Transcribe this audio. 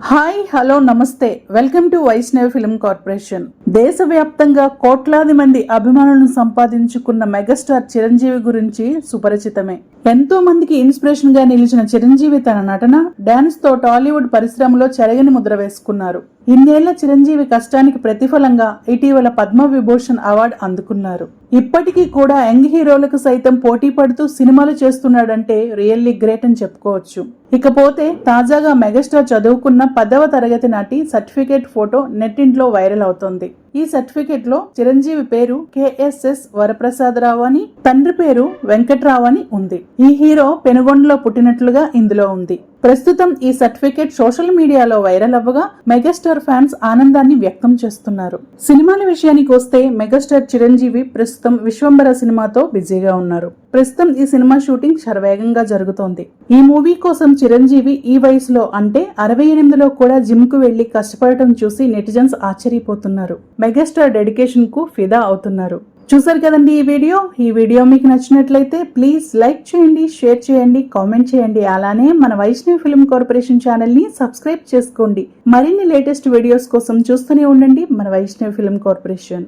Hi hello నమస్తే welcome to Vaishnavi film corporation. దేశవ్యాప్తంగా కోట్లాది మంది అభిమానులను సంపాదించుకున్న మెగాస్టార్ చిరంజీవి గురించి సుపరిచితమే. ఎంతో మందికి ఇన్స్పిరేషన్ గా నిలిచిన చిరంజీవి తన నటన, డాన్స్ తో టాలీవుడ్ పరిశ్రమలో చెరగని ముద్ర వేసుకున్నారు. ఇన్నేళ్ల చిరంజీవి కష్టానికి ప్రతిఫలంగా ఇటీవల పద్మ విభూషణ్ అవార్డు అందుకున్నారు. ఇప్పటికీ కూడా యంగ్ హీరోలకు సైతం పోటీ పడుతూ సినిమాలు చేస్తున్నాడంటే రియల్లీ గ్రేట్ అని చెప్పుకోవచ్చు. ఇకపోతే తాజాగా మెగాస్టార్ చదువుకున్న 10వ తరగతి నాటి సర్టిఫికేట్ ఫోటో నెట్టింట్లో వైరల్ అవుతోంది. ఈ సర్టిఫికేట్ లో చిరంజీవి పేరు KSS వరప్రసాదరావు అని, తండ్రి పేరు వెంకట్రావు అని ఉంది. ఈ హీరో పెనుగొండలో పుట్టినట్లుగా ఇందులో ఉంది. ప్రస్తుతం ఈ సర్టిఫికేట్ సోషల్ మీడియాలో వైరల్ అవ్వగా మెగాస్టార్ ఫ్యాన్స్ ఆనందాన్ని వ్యక్తం చేస్తున్నారు. సినిమాల విషయానికి వస్తే మెగాస్టార్ చిరంజీవి ప్రస్తుతం విశ్వంబర సినిమాతో బిజీగా ఉన్నారు. ప్రస్తుతం ఈ సినిమా షూటింగ్ శరవేగంగా జరుగుతోంది. ఈ మూవీ కోసం చిరంజీవి ఈ వయసులో అంటే 68లో కూడా జిమ్ కు వెళ్లి కష్టపడటం చూసి నెటిజన్స్ ఆశ్చర్యపోతున్నారు. మెగాస్టార్ డెడికేషన్ కు ఫిదా అవుతున్నారు. చూసారు కదండి ఈ వీడియో మీకు నచ్చినట్లయితే ప్లీజ్ లైక్ చేయండి, షేర్ చేయండి, కామెంట్ చేయండి. అలానే మన వైష్ణవి ఫిల్మ్ కార్పొరేషన్ ఛానల్ ని సబ్స్క్రైబ్ చేసుకోండి. మరిన్ని లేటెస్ట్ వీడియోస్ కోసం చూస్తూనే ఉండండి మన వైష్ణవి ఫిల్మ్ కార్పొరేషన్.